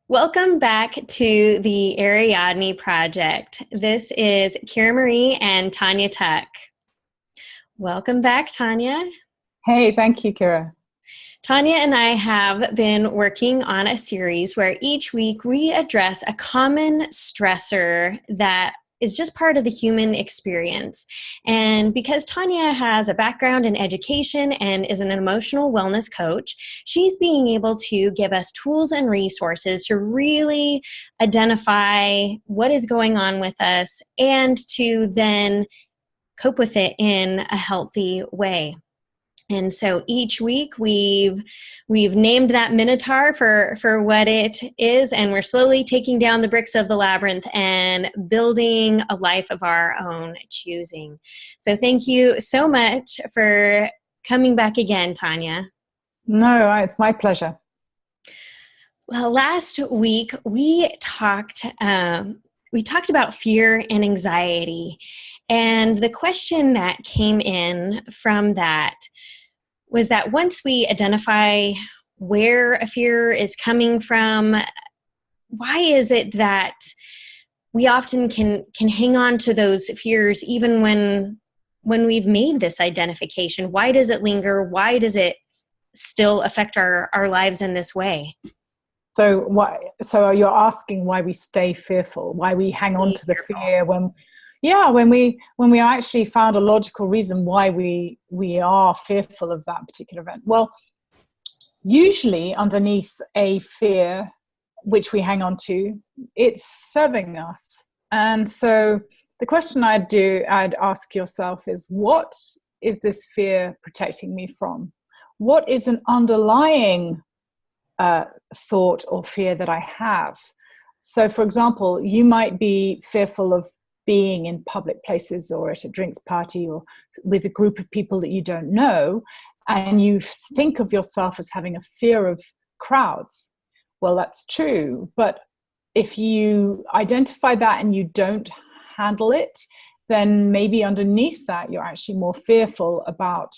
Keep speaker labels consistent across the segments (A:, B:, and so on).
A: Welcome back to the Ariadne Project. This is Kira Marie and Tania Tuck. Welcome back, Tania.
B: Hey, thank you, Kira.
A: Tania and I have been working on a series where each week we address a common stressor that is just part of the human experience. And because Tania has a background in education and is an emotional wellness coach, she's being able to give us tools and resources to really identify what is going on with us and to then cope with it in a healthy way. And so each week we've named that Minotaur for what it is, and we're slowly taking down the bricks of the labyrinth and building a life of our own choosing. So thank you so much for coming back again, Tania.
B: No, it's my pleasure.
A: Well, last week we talked about fear and anxiety, and the question that came in from that was that once we identify where a fear is coming from, why is it that we often can hang on to those fears even when we've made this identification? Why does it linger? Why does it still affect our lives in this way?
B: So you're asking why we stay fearful, why we hang on to the fear when we actually found a logical reason why we are fearful of that particular event. Well, usually underneath a fear which we hang on to, it's serving us. And so the question I'd ask yourself is, what is this fear protecting me from? What is an underlying thought or fear that I have? So, for example, you might be fearful of being in public places or at a drinks party or with a group of people that you don't know, and you think of yourself as having a fear of crowds. Well, that's true, but if you identify that and you don't handle it, then maybe underneath that you're actually more fearful about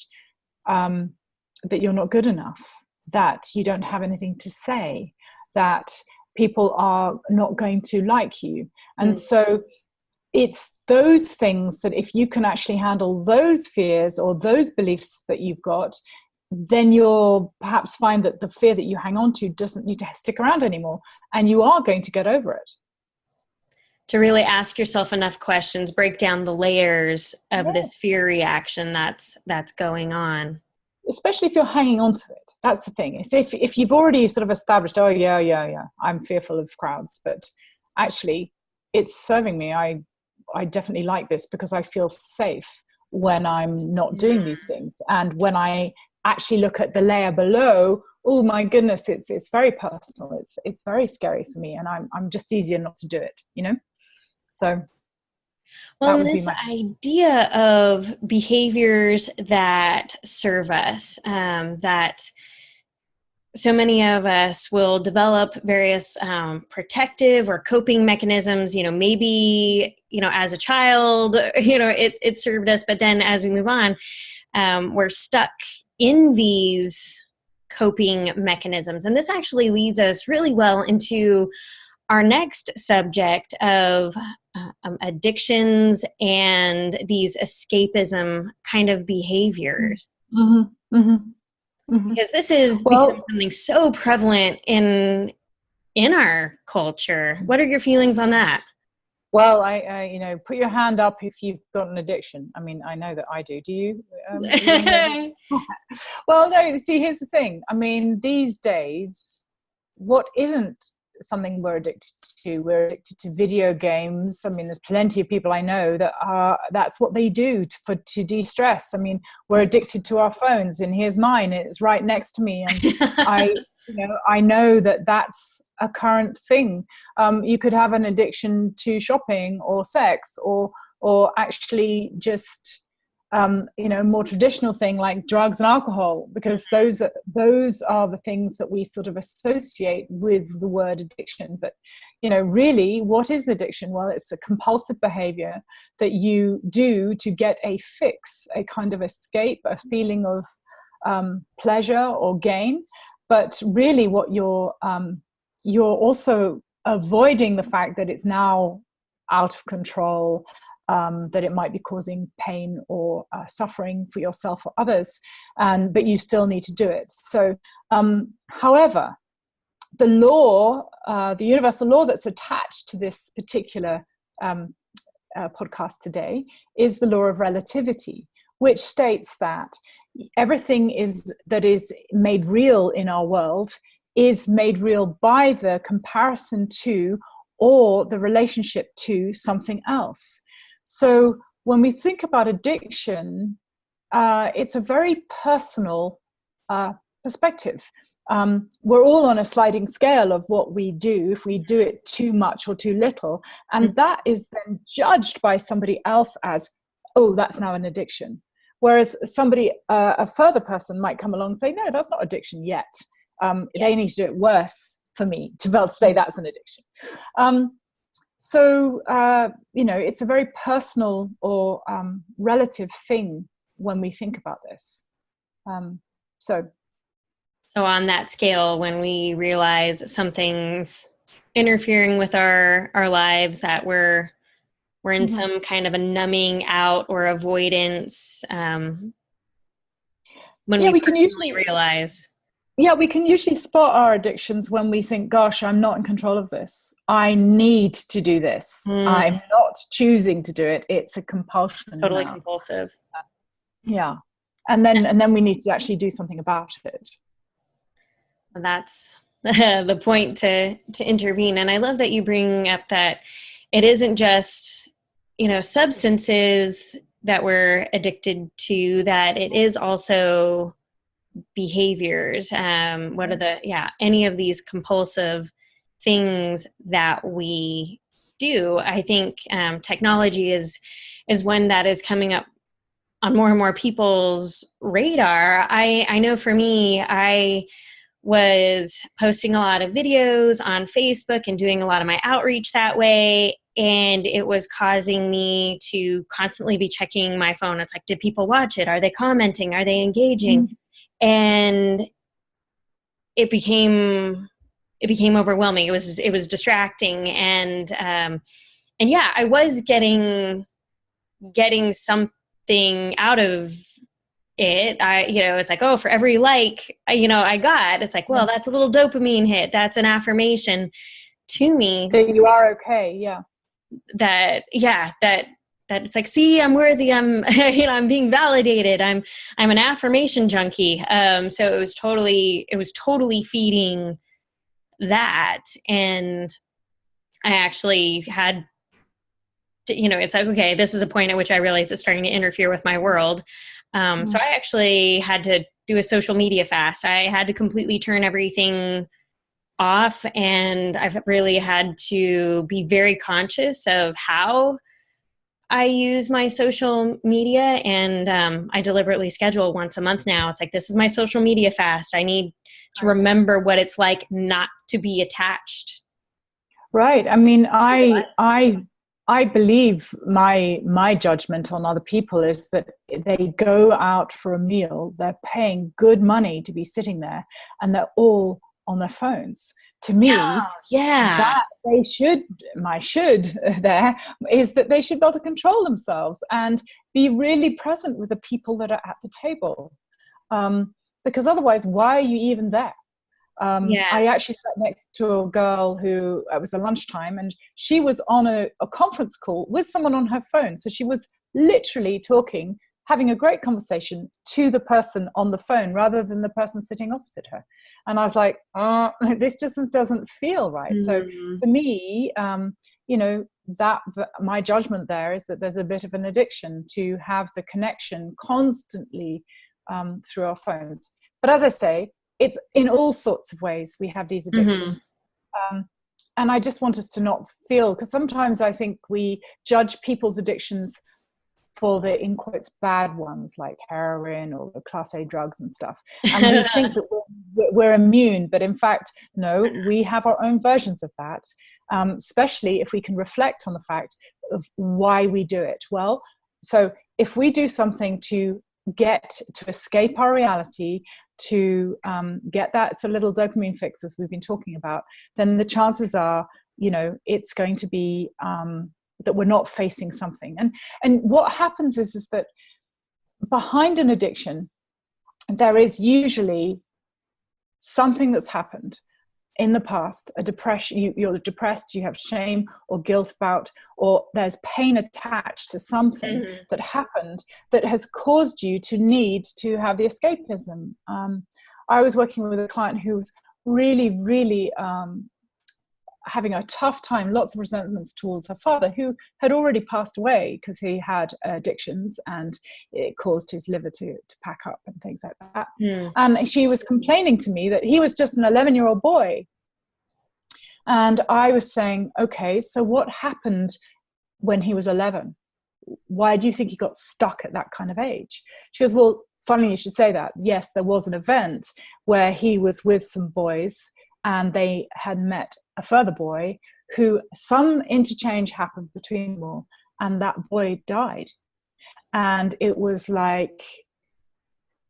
B: that you're not good enough, that you don't have anything to say, that people are not going to like you. And so it's those things that if you can actually handle those fears or those beliefs that you've got, then you'll perhaps find that the fear that you hang on to doesn't need to stick around anymore, and you are going to get over it.
A: To really ask yourself enough questions, break down the layers of this fear reaction that's going on.
B: Especially if you're hanging on to it. That's the thing. It's if you've already sort of established, oh yeah, I'm fearful of crowds, but actually it's serving me. I definitely like this because I feel safe when I'm not doing these things. And when I actually look at the layer below, oh my goodness, it's very personal. It's very scary for me, and I'm just easier not to do it, So
A: well, this idea of behaviors that serve us, that so many of us will develop various protective or coping mechanisms, maybe, as a child, it served us, but then as we move on, we're stuck in these coping mechanisms. And this actually leads us really well into our next subject of addictions and these escapism kind of behaviors.
B: Mm-hmm, mm-hmm, mm-hmm.
A: Because this is become something so prevalent in our culture. What are your feelings on that?
B: Well, I put your hand up if you've got an addiction. I mean, I know that I do. Do you? Well, no, see, here's the thing. I mean, these days, what isn't something we're addicted to? We're addicted to video games. I mean, there's plenty of people I know that's what they do to de-stress. I mean, we're addicted to our phones, and here's mine. It's right next to me, and I know that that's a current thing. You could have an addiction to shopping or sex, or actually just more traditional thing like drugs and alcohol, because those are the things that we sort of associate with the word addiction. But really, what is addiction? Well, it's a compulsive behavior that you do to get a fix, a kind of escape, a feeling of pleasure or gain. But really what you're you're also avoiding the fact that it's now out of control, that it might be causing pain or suffering for yourself or others, but you still need to do it. So, however, the law, the universal law that's attached to this particular podcast today is the law of relativity, which states that everything that is made real in our world is made real by the comparison to or the relationship to something else. So when we think about addiction, it's a very personal perspective. We're all on a sliding scale of what we do, if we do it too much or too little. And that is then judged by somebody else as, oh, that's now an addiction. Whereas a further person might come along and say, no, that's not addiction yet. They need to do it worse for me to be able to say that's an addiction. So, it's a very personal or relative thing when we think about this. So
A: on that scale, when we realize something's interfering with our lives, that we're in some kind of a numbing out or avoidance, when we can usually realize.
B: Yeah, we can usually spot our addictions when we think, gosh, I'm not in control of this. I need to do this. I'm not choosing to do it. It's a compulsion.
A: Totally compulsive.
B: Yeah. And then we need to actually do something about it.
A: That's the point to intervene. And I love that you bring up that it isn't just, substances that we're addicted to, that it is also behaviors. What are any of these compulsive things that we do? I think technology is one that is coming up on more and more people's radar. I know for me, I was posting a lot of videos on Facebook and doing a lot of my outreach that way. And it was causing me to constantly be checking my phone. It's like, did people watch it? Are they commenting? Are they engaging? And it became overwhelming. It was distracting. And I was getting something out of it. It's like, oh, for every like, I got, it's like, well, that's a little dopamine hit. That's an affirmation to me.
B: That you are okay. Yeah.
A: That it's like, see, I'm worthy. I'm, I'm being validated. I'm an affirmation junkie. So it was totally feeding that. And I actually had to, it's like, okay, this is a point at which I realized it's starting to interfere with my world. So I actually had to do a social media fast. I had to completely turn everything off, and I've really had to be very conscious of how I use my social media, and I deliberately schedule once a month now. It's like, this is my social media fast. I need to remember what it's like not to be attached.
B: Right. I mean, I believe my judgment on other people is that they go out for a meal, they're paying good money to be sitting there, and they're all on their phones. To me, that they should there is that they should be able to control themselves and be really present with the people that are at the table. Because otherwise, why are you even there? I actually sat next to a girl who, it was a lunchtime, and she was on a conference call with someone on her phone. So she was literally having a great conversation to the person on the phone rather than the person sitting opposite her. And I was like, this just doesn't feel right. So for me, that my judgment there is that there's a bit of an addiction to have the connection constantly through our phones. But as I say, it's in all sorts of ways we have these addictions. And I just want us to not feel, because sometimes I think we judge people's addictions for the, in quotes, bad ones like heroin or the class A drugs and stuff. And we think that we're immune, but in fact, no, we have our own versions of that, especially if we can reflect on the fact of why we do it. Well, so if we do something to escape our reality, to get that sort of little dopamine fix, as we've been talking about, then the chances are, it's going to be that we're not facing something. And what happens is that behind an addiction, there is usually something that's happened in the past, a depression, you're depressed, you have shame or guilt about, or there's pain attached to something that happened that has caused you to need to have the escapism. I was working with a client who was really, really having a tough time, lots of resentments towards her father, who had already passed away because he had addictions and it caused his liver to pack up and things like that. And she was complaining to me that he was just an 11-year-old boy. And I was saying, okay, so what happened when he was 11? Why do you think he got stuck at that kind of age? She goes, well, funny you should say that. Yes, there was an event where he was with some boys and they had met a further boy who some interchange happened between them all, and that boy died. And it was like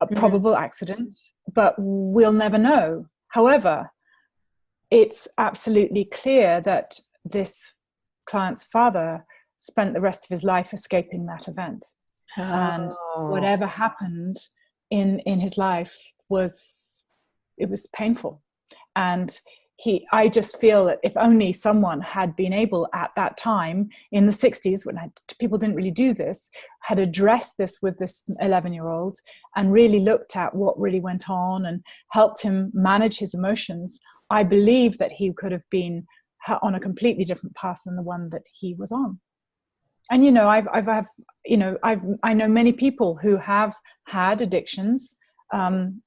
B: a probable accident, but we'll never know. However, it's absolutely clear that this client's father spent the rest of his life escaping that event. And whatever happened in his life was painful. And I just feel that if only someone had been able at that time in the 60s, when people didn't really do this, had addressed this with this 11-year-old and really looked at what really went on and helped him manage his emotions, I believe that he could have been on a completely different path than the one that he was on. And, I know many people who have had addictions, and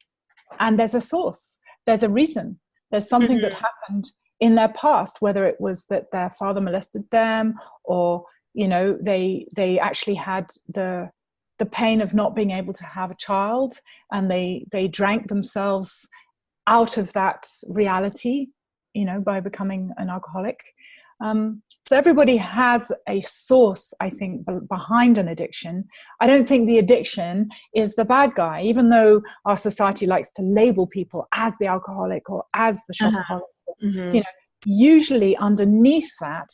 B: there's a source, there's a reason. There's something that happened in their past, whether it was that their father molested them, or they actually had the pain of not being able to have a child, and they drank themselves out of that reality, by becoming an alcoholic. So everybody has a source, I think, behind an addiction. I don't think the addiction is the bad guy, even though our society likes to label people as the alcoholic or as the shopaholic. Usually underneath that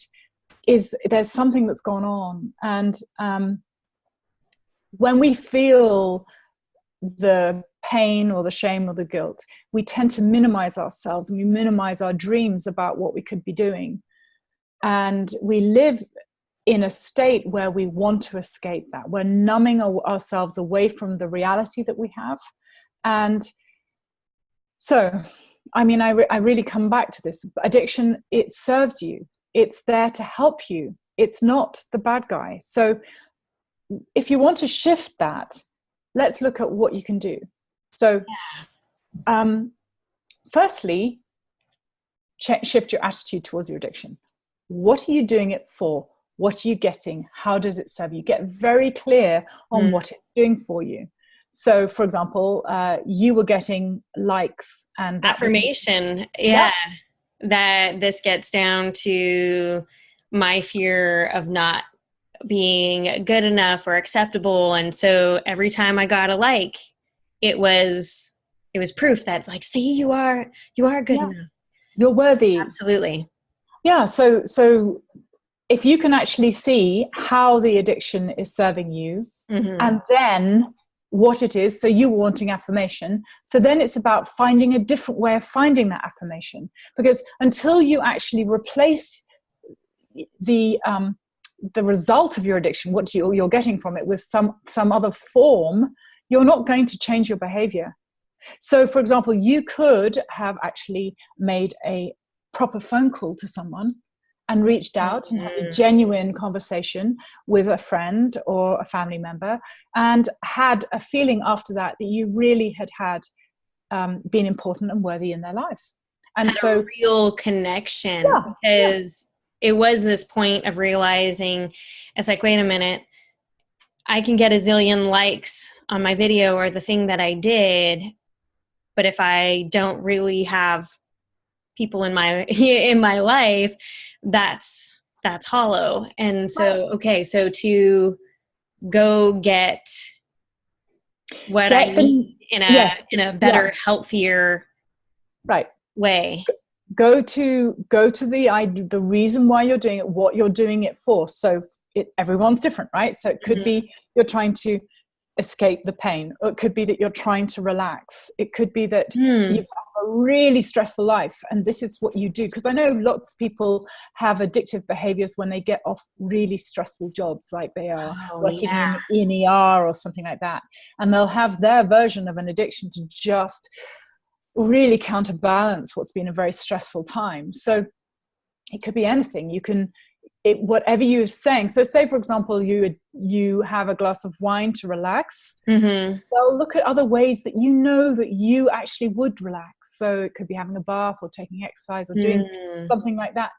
B: there's something that's gone on. And when we feel the pain or the shame or the guilt, we tend to minimize ourselves and we minimize our dreams about what we could be doing. And we live in a state where we want to escape that. We're numbing ourselves away from the reality that we have. And so, I really come back to this. Addiction, it serves you. It's there to help you. It's not the bad guy. So if you want to shift that, let's look at what you can do. So firstly, shift your attitude towards your addiction. What are you doing it for? What are you getting? How does it serve you? Get very clear on what it's doing for you. So, for example, you were getting likes and
A: affirmation. Yeah. That this gets down to my fear of not being good enough or acceptable. And so every time I got a like, it was proof that, like, see, you are good enough.
B: You're worthy.
A: Absolutely.
B: Yeah. So if you can actually see how the addiction is serving you, and then what it is, so you wanting affirmation, so then it's about finding a different way of finding that affirmation, because until you actually replace the result of your addiction, what you're getting from it, with some other form, you're not going to change your behavior. So, for example, you could have actually made a proper phone call to someone and reached out and had a genuine conversation with a friend or a family member, and had a feeling after that you really had been important and worthy in their lives. And
A: had a real connection, because it was this point of realizing, it's like, wait a minute, I can get a zillion likes on my video or the thing that I did, but if I don't really have people in my life, that's hollow. And so, okay, so to go get what I need in a
B: Yes.
A: better, healthier
B: right
A: way.
B: Go to the reason why you're doing it, what you're doing it for. So everyone's different, right? So it could be you're trying to escape the pain, or it could be that you're trying to relax. It could be that you've got a really stressful life and this is what you do. Because I know lots of people have addictive behaviors when they get off really stressful jobs, like they are working in ER or something like that, and they'll have their version of an addiction to just really counterbalance what's been a very stressful time. So it could be anything. You can, whatever you're saying. So say, for example, you have a glass of wine to relax. Well, look at other ways that you know that you actually would relax. So it could be having a bath or taking exercise or doing something like that.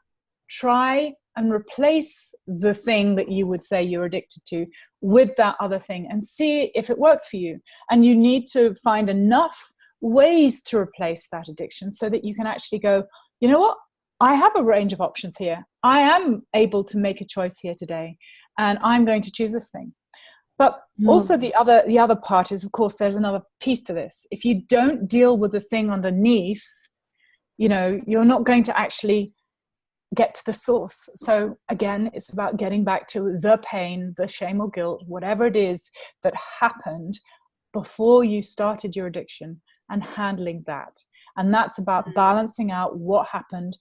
B: Try and replace the thing that you would say you're addicted to with that other thing and see if it works for you. And you need to find enough ways to replace that addiction so that you can actually go, you know what, I have a range of options here. I am able to make a choice here today, and I'm going to choose this thing. But also the other part is, of course, there's another piece to this. If you don't deal with the thing underneath, you're not going to actually get to the source. So again, it's about getting back to the pain, the shame or guilt, whatever it is that happened before you started your addiction, and handling that. And that's about balancing out what happened.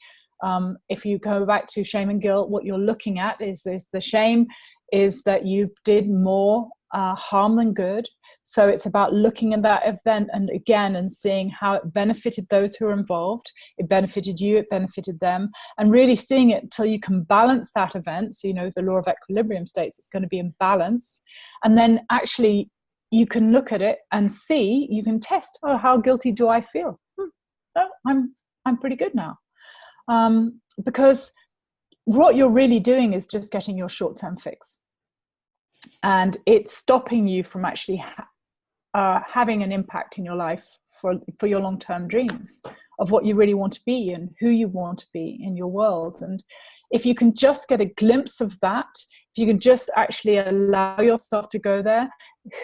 B: If you go back to shame and guilt, what you're looking at is this: the shame is that you did more harm than good. So it's about looking at that event and seeing how it benefited those who are involved. It benefited you, it benefited them, and really seeing it until you can balance that event. So, the law of equilibrium states it's going to be in balance. And then actually you can look at it and see, you can test, how guilty do I feel? Oh, I'm pretty good now. Because what you're really doing is just getting your short-term fix. And it's stopping you from actually having an impact in your life for your long-term dreams of what you really want to be and who you want to be in your world. And if you can just get a glimpse of that, if you can just actually allow yourself to go there,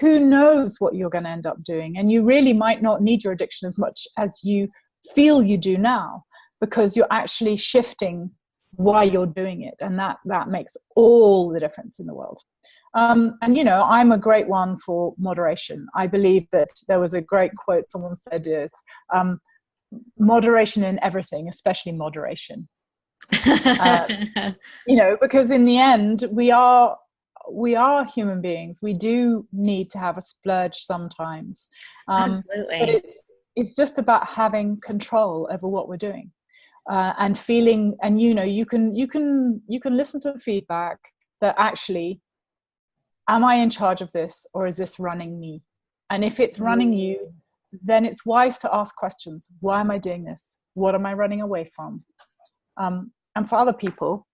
B: who knows what you're going to end up doing. And you really might not need your addiction as much as you feel you do now, because you're actually shifting why you're doing it. And that makes all the difference in the world. And, I'm a great one for moderation. I believe that there was a great quote someone said is, moderation in everything, especially moderation. Because in the end, we are human beings. We do need to have a splurge sometimes.
A: Absolutely.
B: But it's just about having control over what we're doing, and feeling. And you can listen to the feedback that actually, am I in charge of this, or is this running me? And if it's running you, then it's wise to ask questions. Why am I doing this? What am I running away from? And for other people,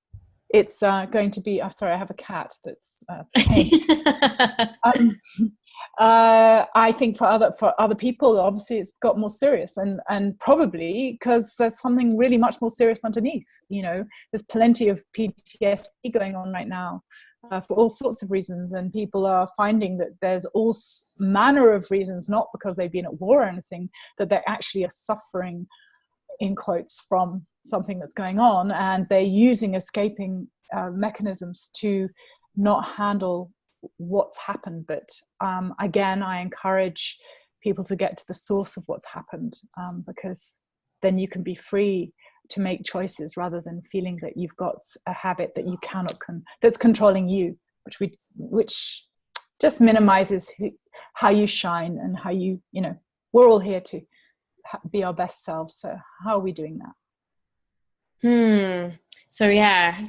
B: it's going to be, sorry, I have a cat that's I think for other people, obviously it's got more serious, and probably because there's something really much more serious underneath. There's plenty of PTSD going on right now for all sorts of reasons, and people are finding that there's all manner of reasons, not because they've been at war or anything, that they actually are suffering, in quotes, from something that's going on, and they're using escaping mechanisms to not handle what's happened. But again, I encourage people to get to the source of what's happened, because then you can be free to make choices rather than feeling that you've got a habit that you cannot that's controlling you, which just minimizes how you shine and how we're all here to be our best selves. So how are we doing that?
A: So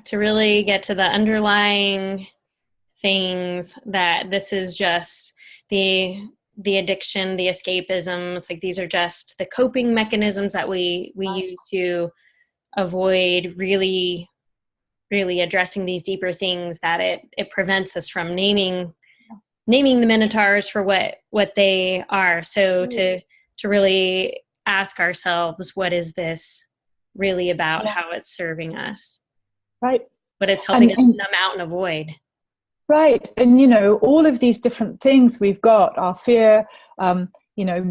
A: to really get to the underlying things, that this is just the addiction, the escapism. It's like these are just the coping mechanisms that we use to avoid really, really addressing these deeper things, that it prevents us from naming the minotaurs for what they are. So to really ask ourselves, what is this really about? How it's serving us,
B: right?
A: What it's helping us numb out and avoid. Right.
B: And, all of these different things we've got, our fear,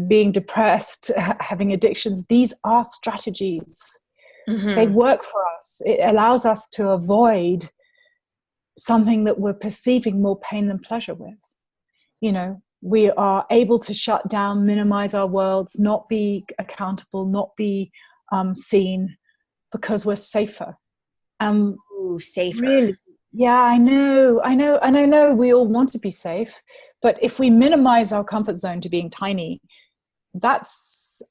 B: being depressed, having addictions. These are strategies. They work for us. It allows us to avoid something that we're perceiving more pain than pleasure with. We are able to shut down, minimize our worlds, not be accountable, not be seen, because we're safer.
A: Ooh, safer.
B: Really, yeah, I know. And I know we all want to be safe, but if we minimize our comfort zone to being tiny, that's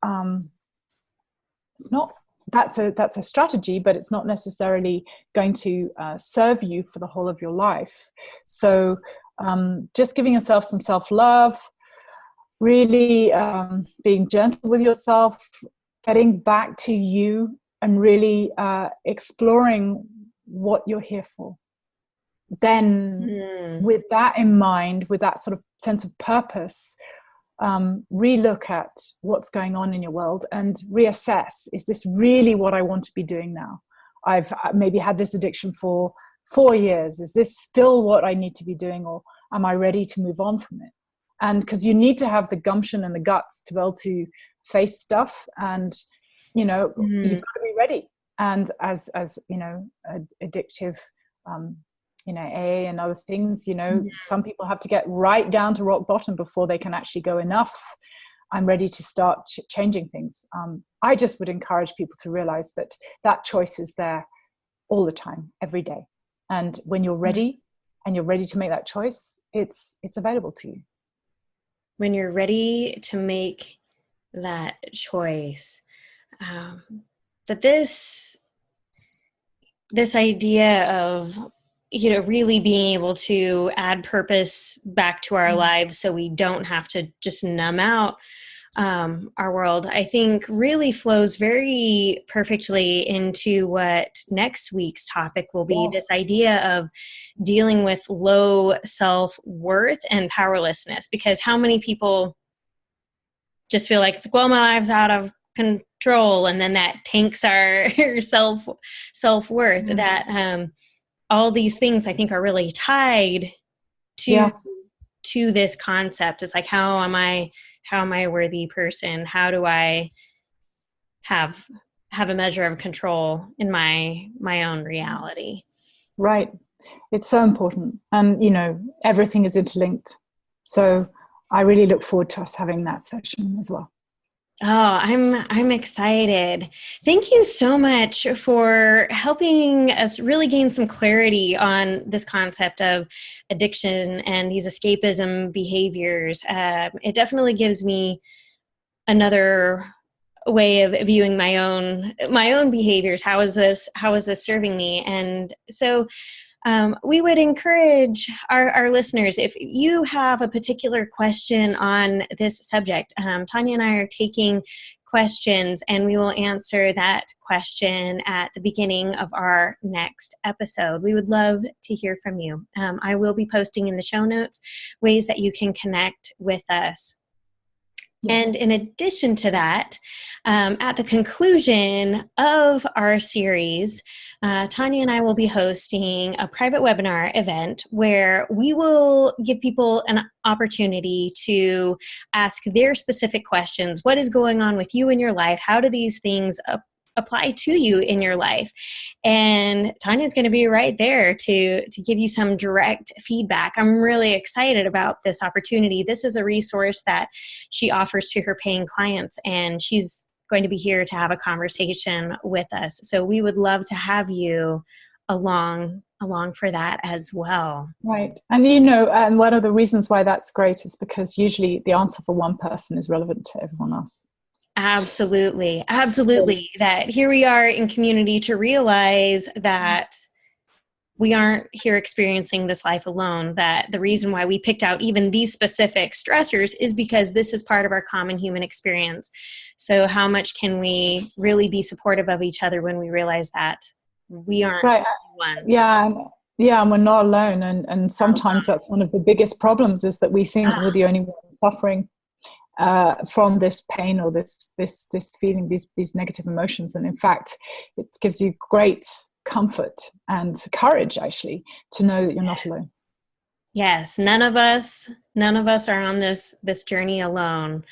B: that's a strategy, but it's not necessarily going to serve you for the whole of your life. So just giving yourself some self-love, really being gentle with yourself, getting back to you, and really exploring what you're here for. Then with that in mind, with that sort of sense of purpose, relook at what's going on in your world and reassess, is this really what I want to be doing now? I've maybe had this addiction for 4 years. Is this still what I need to be doing, or am I ready to move on from it? And because you need to have the gumption and the guts to be able to face stuff, and you've got to be ready. And as addictive AA and other things, some people have to get right down to rock bottom before they can actually go, enough, I'm ready to start changing things. I just would encourage people to realize that choice is there all the time, every day. And when you're ready and you're ready to make that choice, it's available to you.
A: When you're ready to make that choice, that this idea of really being able to add purpose back to our lives, so we don't have to just numb out our world, I think really flows very perfectly into what next week's topic will be. This idea of dealing with low self-worth and powerlessness, because how many people just feel like, well, my life's out of control, and then that tanks our self-worth. That all these things I think are really tied to this concept. It's like, how am I a worthy person? How do I have a measure of control in my own reality?
B: Right. It's so important. And everything is interlinked. So I really look forward to us having that session as well.
A: Oh, I'm excited. Thank you so much for helping us really gain some clarity on this concept of addiction and these escapism behaviors. It definitely gives me another way of viewing my own behaviors. How is this serving me? And so we would encourage our listeners, if you have a particular question on this subject, Tania and I are taking questions, and we will answer that question at the beginning of our next episode. We would love to hear from you. I will be posting in the show notes ways that you can connect with us. Yes. And in addition to that, at the conclusion of our series, Tania and I will be hosting a private webinar event where we will give people an opportunity to ask their specific questions. What is going on with you in your life? How do these things apply to you in your life? And Tania's going to be right there to give you some direct feedback. I'm really excited about this opportunity. This is a resource that she offers to her paying clients, and she's going to be here to have a conversation with us. So we would love to have you along for that as well.
B: Right. And one of the reasons why that's great is because usually the answer for one person is relevant to everyone else.
A: Absolutely. That here we are in community to realize that we aren't here experiencing this life alone, that the reason why we picked out even these specific stressors is because this is part of our common human experience. So how much can we really be supportive of each other when we realize that we aren't ones?
B: Yeah, and we're not alone. And sometimes that's one of the biggest problems, is that we think we're the only one suffering from this pain or this feeling, these negative emotions. And in fact, it gives you great comfort and courage, actually, to know that you're not alone.
A: Yes, none of us are on this journey alone.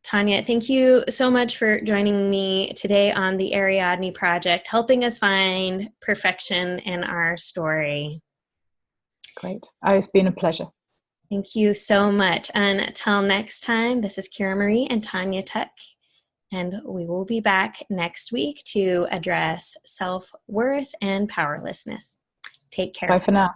A: Tania, thank you so much for joining me today on the Ariadne Project, helping us find perfection in our story.
B: Great. Oh, it's been a pleasure.
A: Thank you so much. Until next time, this is Kira Marie and Tania Tuck, and we will be back next week to address self-worth and powerlessness. Take care.
B: Bye for now.